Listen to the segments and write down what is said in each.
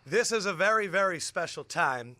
This is a very, very special time.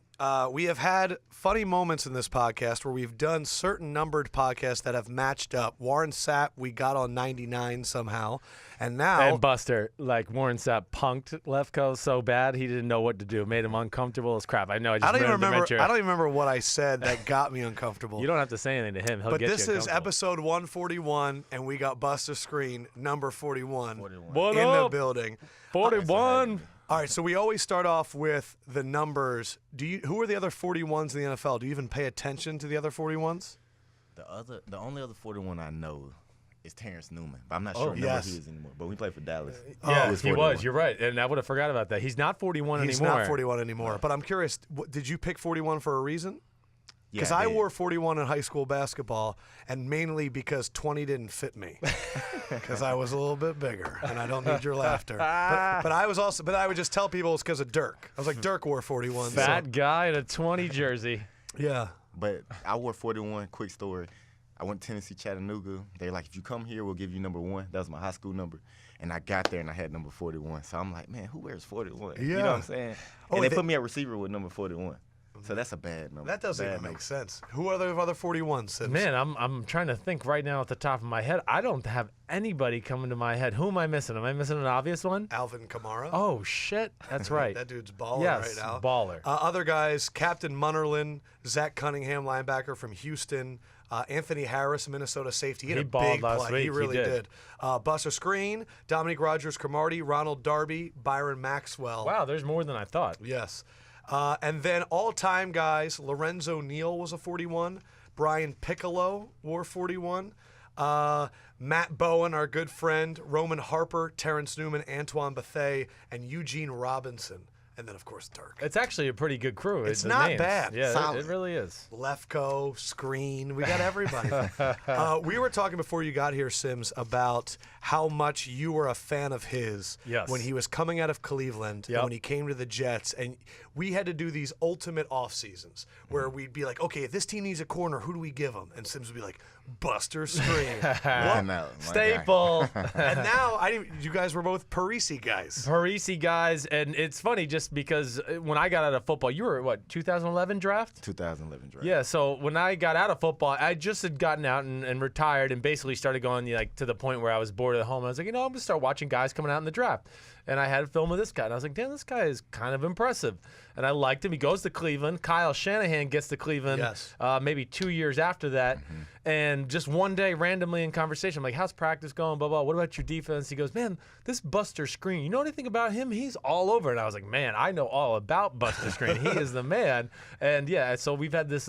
We have had funny moments in this podcast where we've done certain numbered podcasts that have matched up. Warren Sapp, we got on 99 somehow. And now... And Buster, like Warren Sapp punked Lefkoe so bad he didn't know what to do. Made him uncomfortable as crap. I know, I don't even remember what I said that got me uncomfortable. You don't have to say anything to him. He'll but get this you is episode 141, and we got Buster Skrine, number 41, What in up? the building. 41. All right, so we always start off with the numbers. Who are the other 41s in the NFL? Do you even pay attention to the other 41s? The only other 41 I know is Terrence Newman, but I'm not sure what number he is anymore. But we played for Dallas. Yeah, he was. You're right, and I would have forgot about that. He's not 41 anymore. He's not 41 anymore. But I'm curious, did you pick 41 for a reason? Because I wore 41 in high school basketball, and mainly because 20 didn't fit me. Because I was a little bit bigger, and I don't need your laughter. But I would just tell people it's because of Dirk. I was like, Dirk wore 41. Fat guy in a 20 jersey. Yeah. But I wore 41. Quick story. I went to Tennessee, Chattanooga. They're like, if you come here, we'll give you number 1. That was my high school number. And I got there, and I had number 41. So I'm like, man, who wears 41? Yeah. You know what I'm saying? And they put me at receiver with number 41. So that's a bad number. That doesn't even make sense. Who are the other 41s? Sims? Man, I'm trying to think right now at the top of my head. I don't have anybody coming to my head. Who am I missing? Am I missing an obvious one? Alvin Kamara. Oh, shit. That's right. That dude's balling yes, right now. Baller. Other guys, Captain Munnerlin, Zach Cunningham, linebacker from Houston, Anthony Harris, Minnesota safety. He had a balled big last play. week. He really did. Buster Skrine, Dominique Rodgers-Cromartie, Ronald Darby, Byron Maxwell. Wow, there's more than I thought. Yes. And then all-time guys, Lorenzo Neal was a 41. Brian Piccolo wore 41. Matt Bowen, our good friend. Roman Harper, Terrence Newman, Antoine Bethea, and Eugene Robinson. And then, of course, Dirk. It's actually a pretty good crew. It's not names. bad. Yeah, it really is. Lefkoe, Skrine, we got everybody. We were talking before you got here, Sims, about how much you were a fan of his when he was coming out of Cleveland and when he came to the Jets. And we had to do these ultimate off seasons where we'd be like, okay, if this team needs a corner, who do we give them? And Sims would be like, Buster Skrine. Staple. And now, you guys were both Parisi guys. Parisi guys. And it's funny just because when I got out of football, you were, what, 2011 draft? 2011 draft. Yeah, so when I got out of football, I just had gotten out and retired and basically started going like to the point where I was bored at home. I was like, I'm going to start watching guys coming out in the draft. And I had a film of this guy, and I was like, damn, this guy is kind of impressive. And I liked him. He goes to Cleveland. Kyle Shanahan gets to Cleveland maybe 2 years after that. And just one day, randomly in conversation, I'm like, how's practice going, blah, blah. What about your defense? He goes, man, this Buster Skrine, you know anything about him? He's all over. And I was like, man, I know all about Buster Skrine. He is the man. And, yeah, so we've had this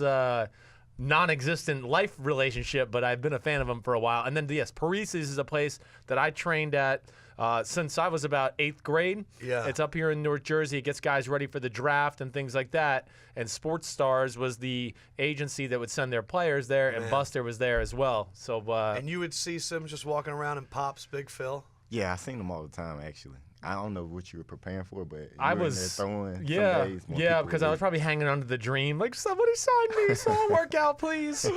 non-existent life relationship, but I've been a fan of him for a while. And then, yes, Parisi's is a place that I trained at since I was about 8th grade. Yeah. It's up here in North Jersey. It gets guys ready for the draft and things like that. And Sports Stars was the agency that would send their players there, and Buster was there as well. So and you would see Sims just walking around in Pop's, Big Phil? Yeah, I seen them all the time, actually. I don't know what you were preparing for, but I was was in there throwing some days. Yeah, because I was probably hanging on to the dream. Like, somebody sign me so I'll work out, please.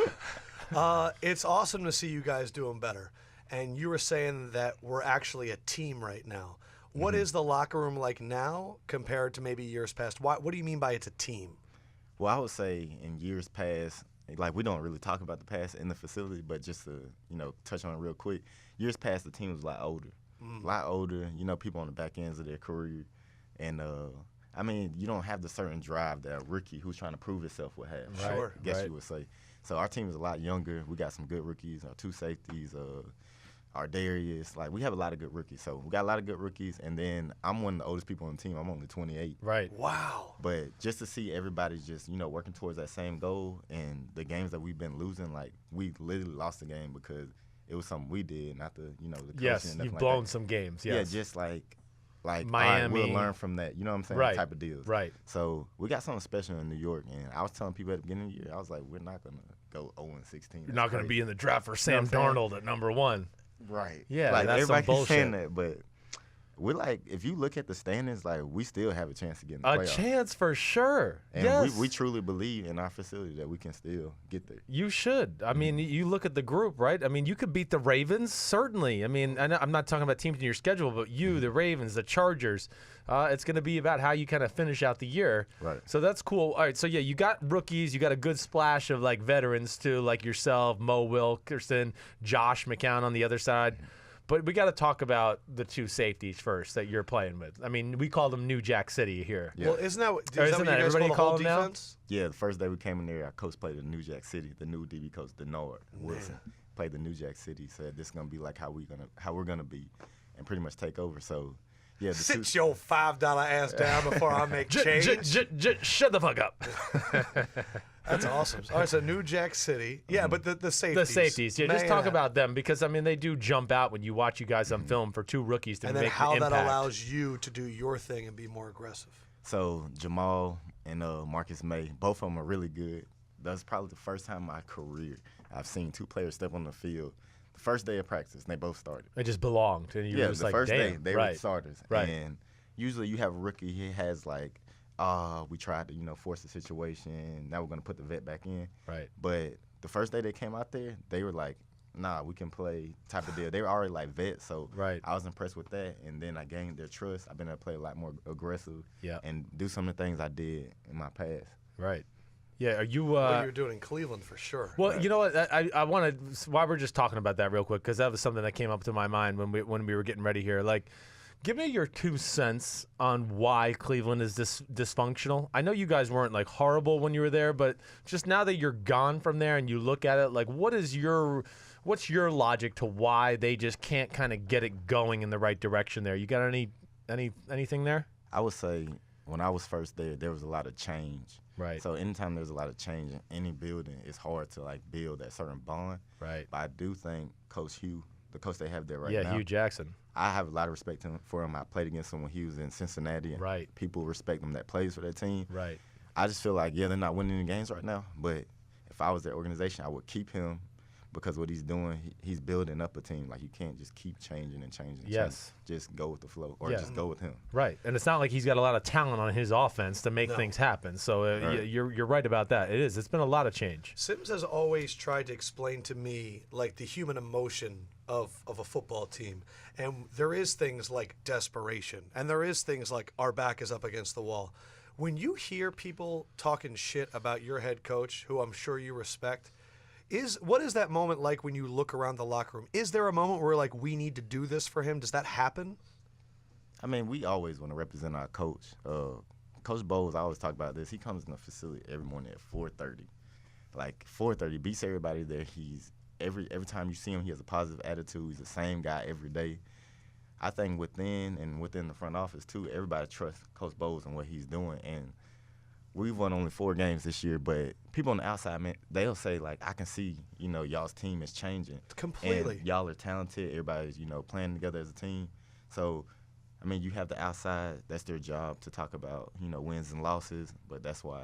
It's awesome to see you guys doing better. And you were saying that we're actually a team right now. What is the locker room like now compared to maybe years past? What do you mean by it's a team? Well, I would say in years past, like we don't really talk about the past in the facility, but just to touch on it real quick, years past the team was a lot older. A lot older, people on the back ends of their career. And, I mean, you don't have the certain drive that a rookie who's trying to prove himself would have. Sure. I guess you would say. So our team is a lot younger. We got some good rookies, our 2 safeties, our Darius. Like, we have a lot of good rookies. So we got a lot of good rookies. And then I'm one of the oldest people on the team. I'm only 28. Right. Wow. But just to see everybody just, working towards that same goal, and the games that we've been losing, like, we literally lost the game because it was something we did, not the, the coaching. Yes, you've blown some games, yes. Yeah, just like Miami. All right, we'll learn from that, you know what I'm saying, right. type of deals. Right. So we got something special in New York, and I was telling people at the beginning of the year, I was like, we're not going to go 0-16. You're not going to be in the draft for Sam Darnold at number 1. Right. Yeah, like, that's everybody some keeps saying bullshit. that, but we're like, if you look at the standings, like we still have a chance to get in the playoffs. A chance for sure. And yes. we truly believe in our facility that we can still get there. You should. I mean, you look at the group, right? I mean, you could beat the Ravens, certainly. I mean, I'm not talking about teams in your schedule, but the Ravens, the Chargers. It's going to be about how you kind of finish out the year. Right. So that's cool. All right, so, you got rookies. You got a good splash of, like, veterans, too, like yourself, Mo Wilkerson, Josh McCown on the other side. But we got to talk about the two safeties first that you're playing with. I mean, we call them New Jack City here. Yeah. Well, isn't that what you guys everybody call them defense? now? Yeah, the first day we came in there, our coach played at New Jack City. The new DB coach, Denard Wilson, played the New Jack City. Said this is gonna be like how we're gonna be, and pretty much take over. So. Yeah, sit your $5 ass down before I make change. Shut the fuck up. That's awesome. All right, so New Jack City. Yeah, but the safeties. The safeties. Yeah, just talk about them because, I mean, they do jump out when you watch you guys on film for two rookies to make an impact. And then how that allows you to do your thing and be more aggressive. So Jamal and Marcus Maye, both of them are really good. That's probably the first time in my career I've seen two players step on the field. The first day of practice, they both started. They just belonged. And you were just the like, first day, damn. they were the starters. Right. And usually you have a rookie, he has like, we tried to, force the situation. Now we're going to put the vet back in. Right. But the first day they came out there, they were like, nah, we can play type of deal. They were already like vets, so I was impressed with that. And then I gained their trust. I've been able to play a lot more aggressive and do some of the things I did in my past. Right. Yeah, are you? What you were doing in Cleveland for sure. Well, you know what? I want to. While we're just talking about that real quick, because that was something that came up to my mind when we were getting ready here. Like, give me your 2 cents on why Cleveland is dysfunctional. I know you guys weren't like horrible when you were there, but just now that you're gone from there and you look at it, like, what's your logic to why they just can't kind of get it going in the right direction there? You got anything there? I would say when I was first there was a lot of change. Right. So anytime there's a lot of change in any building, it's hard to like build that certain bond. Right. But I do think Coach Hugh, the coach they have there now. Yeah, Hugh Jackson. I have a lot of respect for him. I played against him when he was in Cincinnati. And people respect him that plays for that team. Right. I just feel like, they're not winning any games right now. But if I was their organization, I would keep him because what he's doing, he's building up a team. Like, you can't just keep changing and changing. Yes. Just go with the flow or just go with him. Right. And it's not like he's got a lot of talent on his offense to make things happen. So you're right about that. It is. It's been a lot of change. Sims has always tried to explain to me, like, the human emotion of a football team. And there is things like desperation. And there is things like our back is up against the wall. When you hear people talking shit about your head coach, who I'm sure you respect, what is that moment like when you look around the locker room? Is there a moment where, like, we need to do this for him? Does that happen? I mean, we always want to represent our coach. Coach Bowles, I always talk about this. He comes in the facility every morning at 4:30. Like, 4:30, beats everybody there. He's every time you see him, he has a positive attitude. He's the same guy every day. I think within the front office, too, everybody trusts Coach Bowles and what he's doing. And we've won only 4 games this year, but people on the outside, man, they'll say, like, I can see, y'all's team is changing. Completely. And y'all are talented. Everybody's, playing together as a team. So, I mean, you have the outside. That's their job to talk about, wins and losses, but that's why,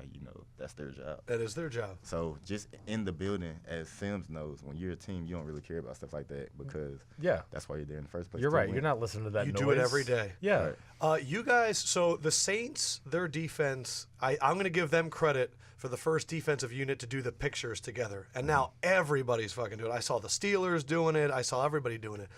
that's their job. That is their job. So just in the building, as Sims knows, when you're a team, you don't really care about stuff like that because that's why you're there in the first place. You're right. You're not listening to that noise. You do it every day. Yeah. Right. You guys, so the Saints, their defense, I'm going to give them credit for the first defensive unit to do the pictures together. And now everybody's fucking doing it. I saw the Steelers doing it. I saw everybody doing it.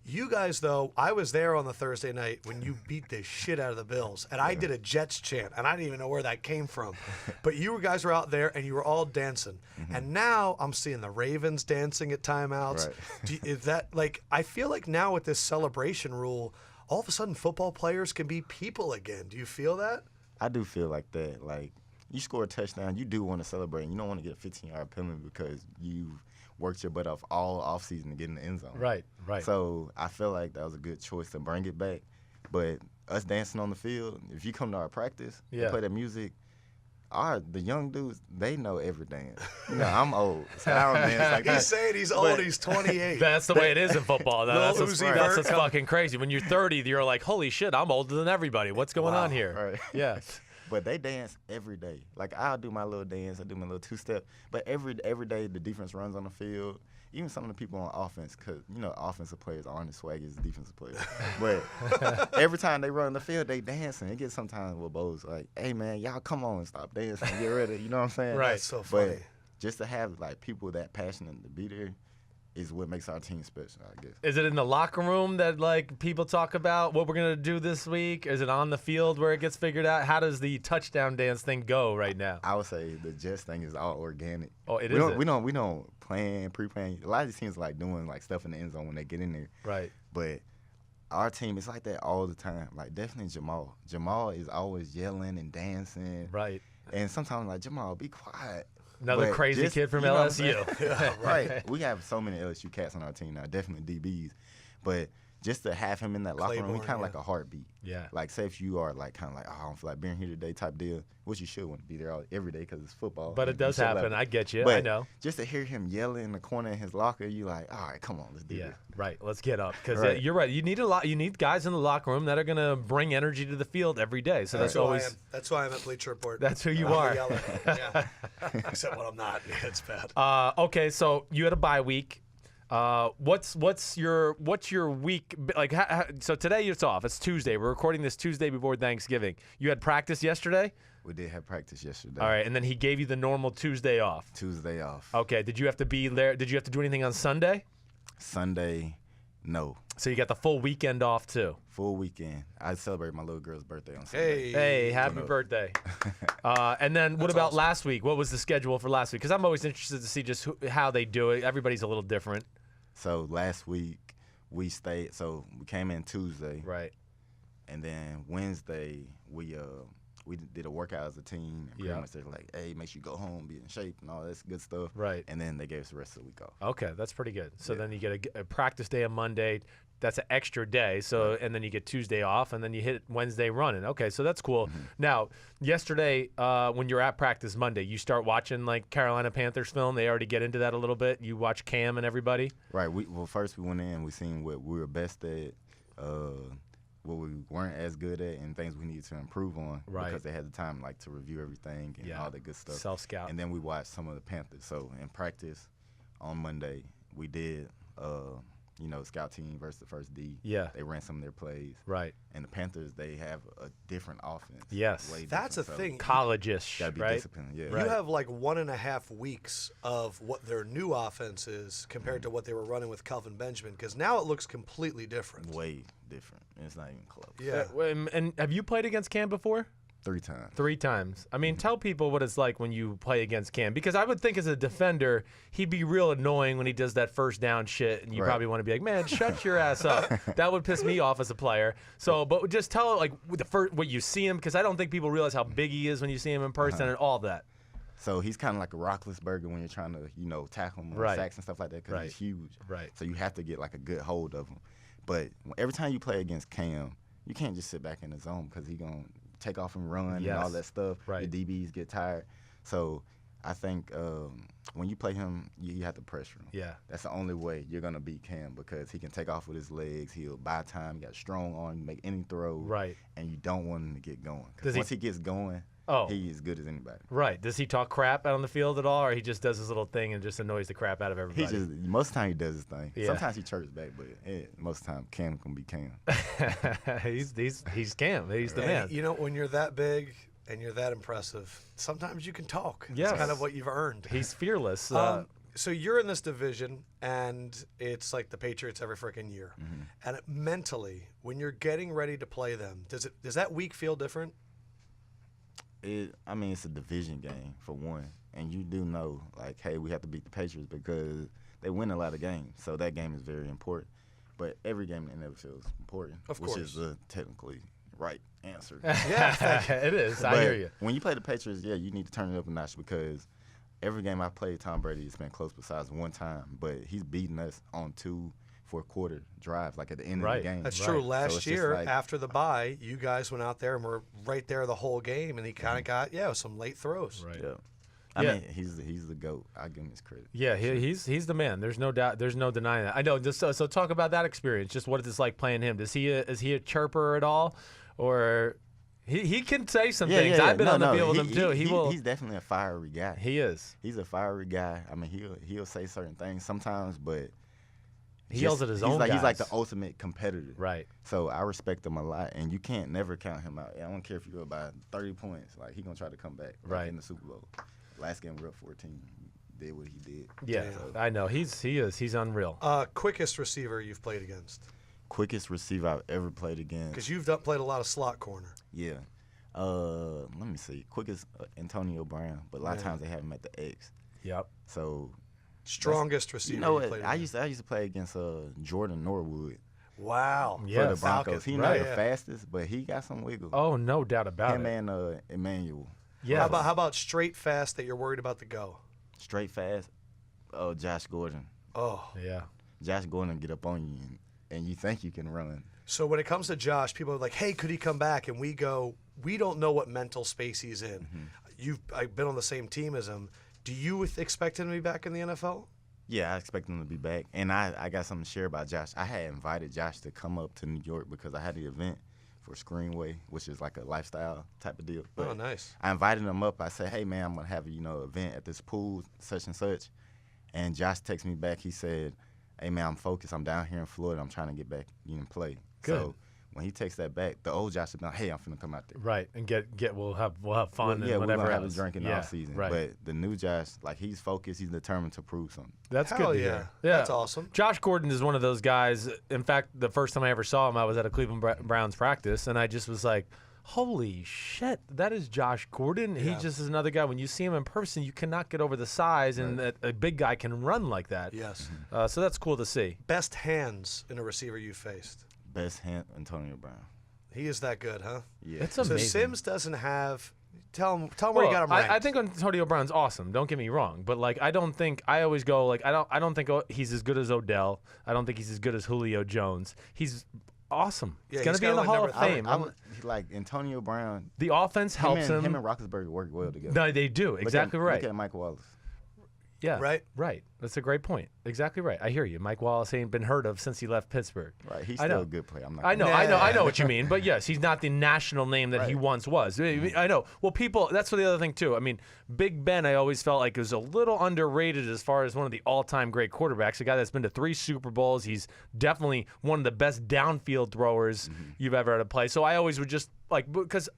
You guys, though, I was there on the Thursday night when you beat the shit out of the Bills, and I did a Jets chant, and I didn't even know where that came from. But you guys were out there, and you were all dancing. And now I'm seeing the Ravens dancing at timeouts. Right. Is that, like, I feel like now with this celebration rule, all of a sudden football players can be people again. Do you feel that? I do feel like that. Like, you score a touchdown, you do want to celebrate. You don't want to get a 15-yard penalty because you've worked your butt off all offseason to get in the end zone. Right. So I feel like that was a good choice to bring it back. But us dancing on the field, if you come to our practice and play that music, the young dudes, they know every dance. I'm old, so I don't dance like that. He's saying he's old, he's 28. That's the way it is in football. That's what's fucking crazy. When you're 30, you're like, holy shit, I'm older than everybody. What's going on here? Right. Yeah. But they dance every day. Like, I'll do my little dance, I do my little two-step. But every day the defense runs on the field. Even some of the people on offense, because, offensive players aren't as swaggy as defensive players. But every time they run on the field, they dancing. It gets sometimes with Bowles like, hey, man, y'all come on and stop dancing. Get ready. You know what I'm saying? Right. That's so funny. But just to have, like, people that passionate to be there is what makes our team special, I guess. Is it in the locker room that, like, people talk about what we're going to do this week? Is it on the field where it gets figured out? How does the touchdown dance thing go right now? I would say the Jets thing is all organic. Oh, it we is. We don't plan, pre-plan. A lot of these teams like doing like stuff in the end zone when they get in there. Right. But our team is like that all the time. Like, definitely Jamal. Jamal is always yelling and dancing. Right. And sometimes like, Jamal, be quiet. Another But crazy kid from LSU. Yeah, right. We have so many LSU cats on our team now, definitely DBs. But just to have him in that locker room, he kind of like a heartbeat. Yeah. Like, say if you are like kind of like, oh, I don't feel like being here today type deal, which you should want to be there every day because it's football. But it does happen. I get you. But I know. Just to hear him yelling in the corner in his locker, you like, all right, come on, let's do this. Right. Let's get up because Right. you're right. You need a lot. You need guys in the locker room that are going to bring energy to the field every day. So that's always. That's why I'm at Bleacher Report. That's who you I'm are. a yeller. Yeah. Except when I'm not. Yeah, it's bad. Okay, so you had a bye week. What's your week like? So today it's off. It's Tuesday. We're recording this Tuesday before Thanksgiving. You had practice yesterday. We did have practice yesterday. All right, and then he gave you the normal Tuesday off. Tuesday off. Okay. Did you have to be there? Did you have to do anything on Sunday? Sunday, no. So you got the full weekend off too. Full weekend. I celebrated my little girl's birthday on Sunday. Hey, happy birthday. And then what about last week? What was the schedule for last week? Because I'm always interested to see just how they do it. Everybody's a little different. So last week we stayed. So we came in Tuesday. Right. And then Wednesday we did a workout as a team. And pretty much they're like, hey, make sure you go home, be in shape, and all that good stuff. Right. And then they gave us the rest of the week off. Okay, that's pretty good. So then you get a practice day on Monday. That's an extra day. So and then you get Tuesday off, and then you hit Wednesday running. Okay, so that's cool. Mm-hmm. Now, yesterday when you're at practice Monday, you start watching like Carolina Panthers film. They already get into that a little bit. You watch Cam and everybody. Right. First we went in, we seen what we were best at, what we weren't as good at, and things we needed to improve on. Right. Because they had the time like to review everything and all that good stuff. Self-scout. And then we watched some of the Panthers. So in practice on Monday, we did scout team versus the first D. Yeah. They ran some of their plays. Right. And the Panthers, they have a different offense. Yes. That's a different, thing. College-ish, Gotta be right? disciplined, yeah. You have like 1.5 weeks of what their new offense is compared to what they were running with Kelvin Benjamin, because now it looks completely different. Way different. It's not even close. Yeah. And have you played against Cam before? 3 times. 3 times. I mean, tell people what it's like when you play against Cam, because I would think as a defender, he'd be real annoying when he does that first down shit, and you probably want to be like, man, shut your ass up. That would piss me off as a player. So, but just tell like what you see him, because I don't think people realize how big he is when you see him in person and all that. So he's kind of like a Roethlisberger when you're trying to tackle him on sacks and stuff like that, because he's huge. Right. So you have to get like a good hold of him. But every time you play against Cam, you can't just sit back in the zone because he's going to take off and run and all that stuff. Right. The DBs get tired. So I think when you play him, you have to pressure him. Yeah. That's the only way you're going to beat Cam, because he can take off with his legs. He'll buy time. He got a strong arm, make any throw. Right. And you don't want him to get going. Because once he gets going, he's as good as anybody. Right. Does he talk crap out on the field at all, or he just does his little thing and just annoys the crap out of everybody? Most of the time he does his thing. Yeah. Sometimes he chirps back, but most of the time Cam can be Cam. he's Cam. He's the man. You know, when you're that big and you're that impressive, sometimes you can talk. Yes. It's kind of what you've earned. He's fearless. So you're in this division, and it's like the Patriots every freaking year. Mm-hmm. And mentally, when you're getting ready to play them, does that week feel different? It's a division game for one, and you do know, like, hey, we have to beat the Patriots because they win a lot of games, so that game is very important. But every game in the NFL is important, which is the technically right answer. Yeah, it is. I hear you. When you play the Patriots, you need to turn it up a notch, because every game I played Tom Brady, it's been close besides one time, but he's beating us on 2 4-quarter drives, like at the end of the game. That's true. Last year, after the bye, you guys went out there and were right there the whole game, and he kind of got some late throws. Right. Yeah. I mean, he's the GOAT. I give him his credit. Yeah, he's the man. There's no doubt. There's no denying that. I know. So talk about that experience. Just what it's like playing him. Is he a chirper at all, or He can say some things. I've been on the field with him too. He's definitely a fiery guy. He is. He's a fiery guy. I mean, he'll say certain things sometimes, but he yells at his own guys. He's like the ultimate competitor. Right. So I respect him a lot, and you can't never count him out. I don't care if you go by 30 points. Like, he going to try to come back in the Super Bowl. Last game, we're up 14. Did what he did. Yeah, so. I know. He's unreal. Quickest receiver you've played against? Quickest receiver I've ever played against. Because you've played a lot of slot corner. Yeah. Let me see. Quickest Antonio Brown, but a lot of times they have him at the X. Yep. So strongest receiver. You know what? I used to play against Jordan Norwood. Wow. For the Broncos. He's not the fastest, but he got some wiggle. Oh, no doubt about it. Him and Emmanuel. Yeah. How about straight fast that you're worried about the go? Straight fast? Oh, Josh Gordon. Oh. Yeah. Josh Gordon get up on you, and you think you can run. So when it comes to Josh, people are like, hey, could he come back? And we go, we don't know what mental space he's in. I've been on the same team as him. Do you expect him to be back in the NFL? Yeah, I expect him to be back. And I got something to share about Josh. I had invited Josh to come up to New York because I had the event for Screenway, which is like a lifestyle type of deal. But oh, nice. I invited him up. I said, hey, man, I'm going to have an event at this pool, such and such. And Josh texted me back. He said, hey, man, I'm focused. I'm down here in Florida. I'm trying to get back and play. Good. So when he takes that back, the old Josh would be like, hey, I'm finna come out there. Right, and we'll have fun and whatever we're gonna else. have a drink in the off season. Right. But the new Josh, like, he's focused, he's determined to prove something. That's good to hear. Yeah, that's awesome. Josh Gordon is one of those guys. In fact, the first time I ever saw him, I was at a Cleveland Browns practice, and I just was like, holy shit, that is Josh Gordon. He just is another guy. When you see him in person, you cannot get over the size, and that a big guy can run like that. Yes. So that's cool to see. Best hands in a receiver you faced? Best hand, Antonio Brown. He is that good, huh? Yeah. It's amazing. So Sims doesn't have. Tell him where you got him ranked. I think Antonio Brown's awesome. Don't get me wrong, but like I always go like I don't think he's as good as Odell. I don't think he's as good as Julio Jones. He's awesome. Yeah, he's gonna be in the Hall of Fame. I'm like Antonio Brown. The offense helps him. Him and Roethlisberger work well together. No, they do. Exactly right. Look at Mike Wallace. Yeah. Right. That's a great point. Exactly right. I hear you. Mike Wallace ain't been heard of since he left Pittsburgh. Right. He's still a good player. I know what you mean. But yes, he's not the national name that he once was. I know. Well, that's the other thing too. I mean, Big Ben, I always felt like was a little underrated as far as one of the all-time great quarterbacks. A guy that's been to 3 Super Bowls. He's definitely one of the best downfield throwers you've ever had to play. So I always would just because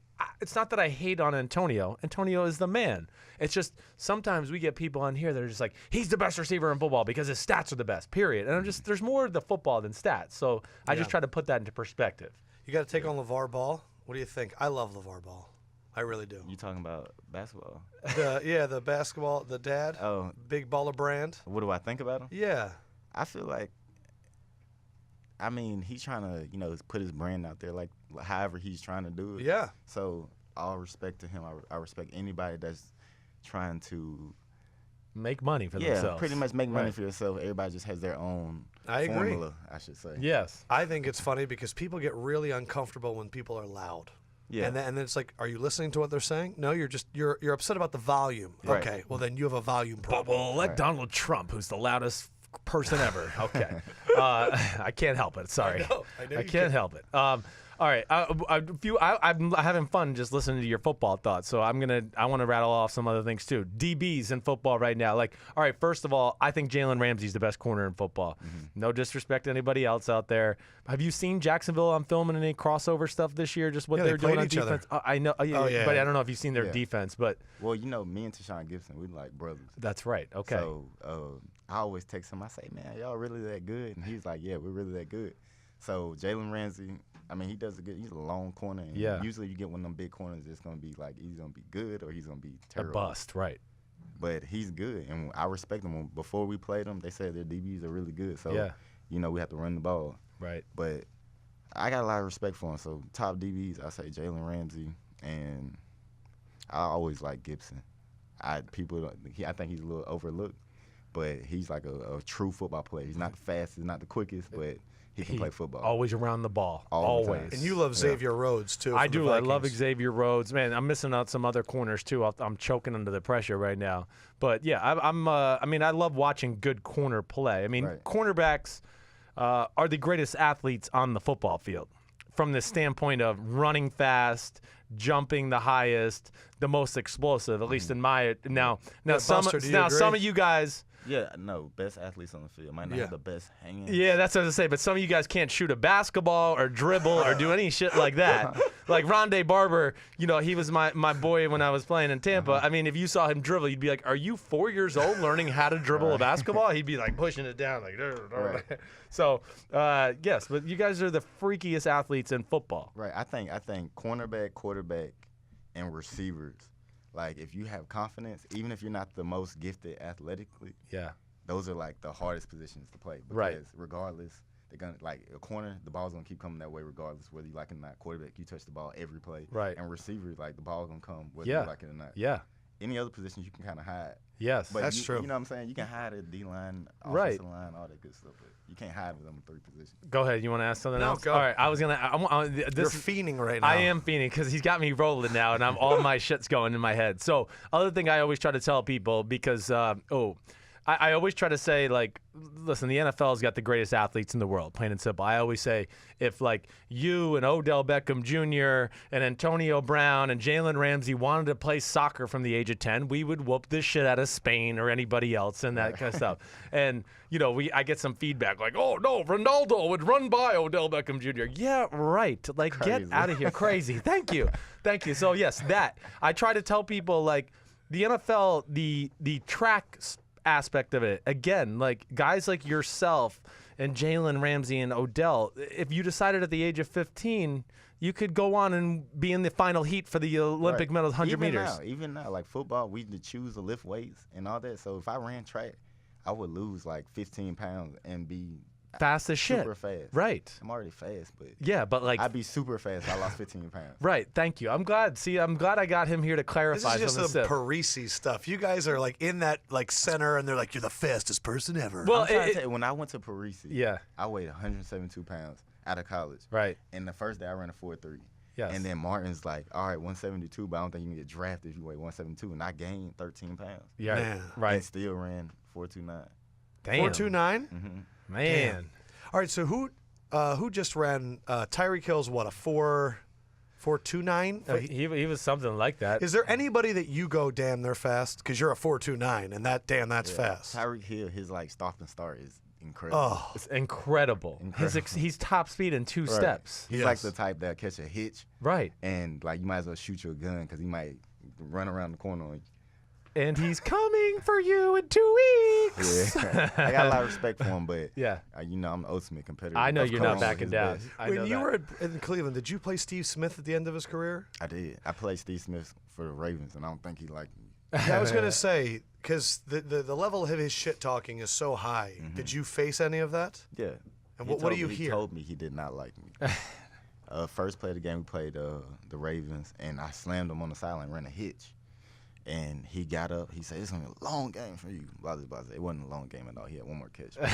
it's not that I hate on Antonio. Antonio is the man. It's just sometimes we get people on here that are just like, he's the best receiver in football because his stats are the best, period. And there's more to football than stats. So I just try to put that into perspective. You got to take on LaVar Ball. What do you think? I love LaVar Ball. I really do. You talking about basketball? The basketball, the dad. Oh. Big baller brand. What do I think about him? Yeah. I feel like, I mean, he's trying to, put his brand out there, like however he's trying to do it. Yeah. So all respect to him. I respect anybody that's trying to make money for themselves. Yeah, pretty much make money for yourself. Everybody just has their own formula, I should say. Yes. I think it's funny because people get really uncomfortable when people are loud. Yeah. And then it's like, are you listening to what they're saying? No, you're upset about the volume. Right. Okay. Well, then you have a volume problem. Well, let Donald Trump, who's the loudest person ever. Okay. I can't help it. Sorry. I know I can't help it. All right, I'm having fun just listening to your football thoughts, so I want to rattle off some other things too. DBs in football right now, all right, first of all, I think Jalen Ramsey's the best corner in football. No disrespect to anybody else out there. Have you seen Jacksonville on film and any crossover stuff this year? Just what they're doing on defense. I know, but I don't know if you've seen their defense. But well, me and Tashawn Gibson, we like brothers. That's right. Okay. So I always text him. I say, man, y'all really that good? And he's like, yeah, we're really that good. So Jalen Ramsey, I mean, he does a good. He's a long corner. And usually you get one of them big corners. It's gonna be like he's gonna be good or he's gonna be terrible. A bust, right? But he's good, and I respect him. Before we played them, they said their DBs are really good. So we have to run the ball. Right. But I got a lot of respect for him. So top DBs, I say Jalen Ramsey, and I always like Gibson. I think he's a little overlooked, but he's like a true football player. He's not the fastest, not the quickest, but he can play football. Always around the ball. Always. And you love Xavier Rhodes, too. I do. I love Xavier Rhodes. Man, I'm missing out some other corners, too. I'm choking under the pressure right now. But, yeah, I love watching good corner play. I mean, cornerbacks are the greatest athletes on the football field. from the standpoint of running fast, jumping the highest, the most explosive, at least in my now some of you guys. Yeah, no, best athletes on the field might not have the best hands. Yeah, that's what I was saying. But some of you guys can't shoot a basketball or dribble or do any shit like that. Like Rondé Barber, he was my boy when I was playing in Tampa. I mean, if you saw him dribble, you'd be like, "Are you 4 years old learning how to dribble a basketball?" He'd be like pushing it down, like. Right. So yes, but you guys are the freakiest athletes in football. Right. I think cornerback, quarterback, and receivers. Like, if you have confidence, even if you're not the most gifted athletically, those are, like, the hardest positions to play. Because regardless, they're going to, like, a corner, the ball's going to keep coming that way regardless, whether you like it or not. Quarterback, you touch the ball every play. Right. And receivers, like, the ball's going to come whether you like it or not. Yeah. Any other position you can kind of hide. Yes. But that's true. You know what I'm saying? You can hide a D-line, offensive line, all that good stuff. But you can't hide them 3 positions. Go ahead. You want to ask something else? Go. All right. I was going to – You're fiending right now. I am fiending because he's got me rolling now, and all my shit's going in my head. So other thing I always try to tell people because I always try to say, like, listen, the NFL's got the greatest athletes in the world, plain and simple. I always say if, like, you and Odell Beckham Jr. and Antonio Brown and Jalen Ramsey wanted to play soccer from the age of 10, we would whoop this shit out of Spain or anybody else and that kind of stuff. And, I get some feedback like, oh, no, Ronaldo would run by Odell Beckham Jr. Yeah, right. Like, Crazy. Get out of here. Crazy. Thank you. So, yes, that. I try to tell people, like, the NFL, the track aspect of it, again, like guys like yourself and Jalen Ramsey and Odell, if you decided at the age of 15 you could go on and be in the final heat for the Olympic medals, 100 meters. Even now, like football, we had to choose to lift weights and all that. So if I ran track, I would lose like 15 pounds and be fast as shit. Super fast. Right. I'm already fast, but but like I'd be super fast if I lost 15 pounds. Right. Thank you. I'm glad I got him here to clarify. This is just some Parisi stuff. You guys are like in that like center, and they're like, you're the fastest person ever. Well, I'm trying to tell you, when I went to Parisi, I weighed 172 pounds out of college. Right. And the first day I ran a 4.3. Yes. And then Martin's like, all right, 172, but I don't think you can get drafted if you weigh 172. And I gained 13 pounds. Yeah. Man. Right. And still ran 4.29. Damn. 4.29? Mm-hmm. Man. Damn. All right, so who just ran Tyreke Hill's what, a 4.29? He was something like that. Is there anybody that you go, damn, they're fast? Because you're a 4.29, and that's fast. Tyreke Hill, his like stop and start is incredible. Oh, it's incredible. He's top speed in 2 steps. He's like the type that'll catch a hitch. Right. And like you might as well shoot your gun because he might run around the corner on you. And he's coming for you in 2 weeks. Yeah. I got a lot of respect for him, but yeah, I'm the ultimate competitor. I know you're not backing down. When you were in Cleveland, did you play Steve Smith at the end of his career? I did. I played Steve Smith for the Ravens, and I don't think he liked me. Yeah, I was gonna say because the level of his shit talking is so high. Mm-hmm. Did you face any of that? Yeah. And what do you hear? He told me he did not like me. First play of the game, we played the Ravens, and I slammed him on the sideline, ran a hitch. And he got up. He said, "It's gonna be a long game for you." Blah blah blah. It wasn't a long game at all. He had one more catch. But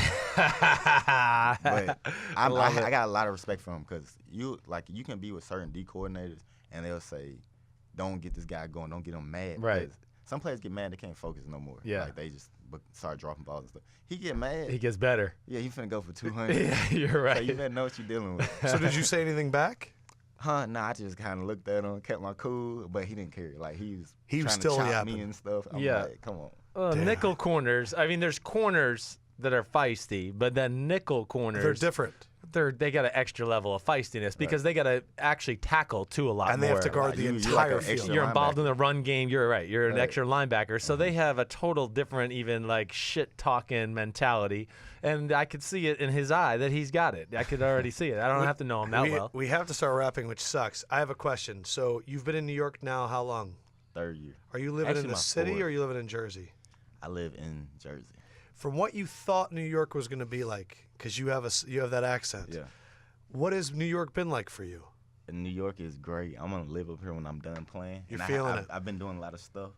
I got a lot of respect for him because you can be with certain D coordinators and they'll say, "Don't get this guy going. Don't get him mad." Right. Some players get mad. They can't focus no more. Yeah. Like they just start dropping balls and stuff. He get mad. He gets better. Yeah. He finna go for 200. Yeah, you're right. So you better know what you're dealing with. So did you say anything back? Nah, I just kind of looked at him, kept my cool, but he didn't care. Like he was trying still to chop yapping me and stuff. I'm like, come on. Nickel corners. I mean, there's corners that are feisty, but then nickel corners, they're different. They got an extra level of feistiness because they got to actually tackle too a lot more. And they have to guard the entire field. You're involved in the run game. You're right. You're an extra linebacker. So they have a total different, even like shit talking mentality. And I could see it in his eye that he's got it. I could already see it. I don't have to know him that well. We have to start wrapping, which sucks. I have a question. So you've been in New York now how long? 3rd year. Are you living in the city or are you living in Jersey? I live in Jersey. From what you thought New York was going to be like, because you have that accent. Yeah. What has New York been like for you? New York is great. I'm going to live up here when I'm done playing. You're feeling it. I've been doing a lot of stuff.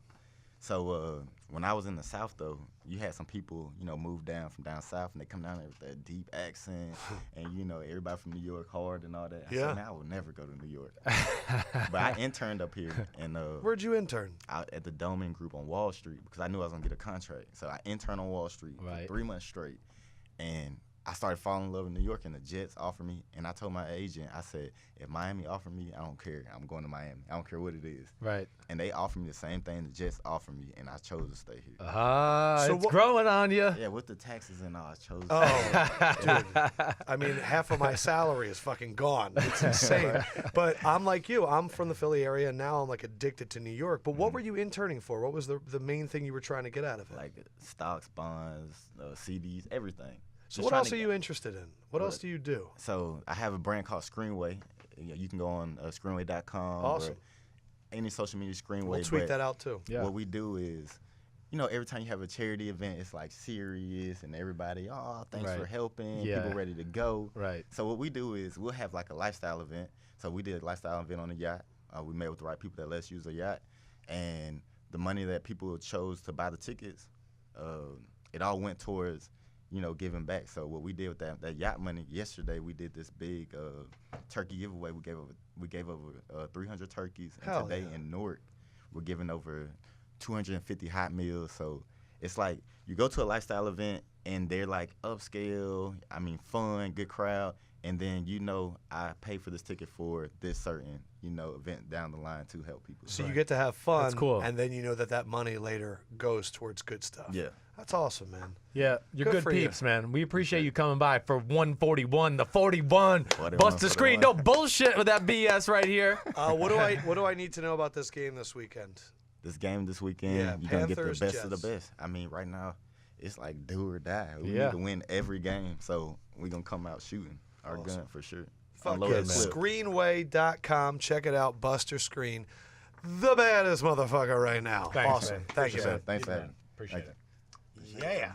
So when I was in the South, though, you had some people, move down from down South, and they come down there with that deep accent, and, everybody from New York hard and all that. I said, man, I would never go to New York. But I interned up here. And where'd you intern? Out at the Domain Group on Wall Street because I knew I was going to get a contract. So I interned on Wall Street for 3 months straight. And I started falling in love with New York, and the Jets offered me. And I told my agent, I said, if Miami offered me, I don't care. I'm going to Miami. I don't care what it is. Right. And they offered me the same thing the Jets offered me, and I chose to stay here. So it's growing on you. Yeah, with the taxes and all, I chose to dude. I mean, half of my salary is fucking gone. It's insane. But I'm like you. I'm from the Philly area, and now I'm like addicted to New York. But what were you interning for? What was the main thing you were trying to get out of it? Like stocks, bonds, CDs, everything. So what else are you interested in? What else do you do? So I have a brand called Screenway. You can go on screenway.com. Awesome. Or any social media Screenway. We'll tweet that out too. Yeah. What we do is, every time you have a charity event, it's like serious and everybody, thanks for helping. Yeah. People ready to go. Right. So what we do is we'll have like a lifestyle event. So we did a lifestyle event on the yacht. We met with the right people that let us use the yacht. And the money that people chose to buy the tickets, it all went towards giving back. So what we did with that yacht money yesterday, we did this big turkey giveaway. We gave over 300 turkeys. And today in Newark, we're giving over 250 hot meals. So it's like you go to a lifestyle event and they're like upscale, fun, good crowd. And then I pay for this ticket for this certain event down the line to help people. So you get to have fun. That's cool. And then you know that money later goes towards good stuff. Yeah. That's awesome, man. Yeah, you're good peeps, man. We appreciate you coming by for 141, the 41. 41, Buster Skrine, no bullshit with that BS right here. What do I need to know about this game this weekend? This game this weekend, you're going to get the best of the best. Right now, it's like do or die. We need to win every game, so we're going to come out shooting our gun for sure. Fuck yeah. Screenway.com. Check it out. Buster Skrine, the baddest motherfucker right now. Thanks, awesome. man. Thank you, man. Thanks for having me. Appreciate it. Yeah.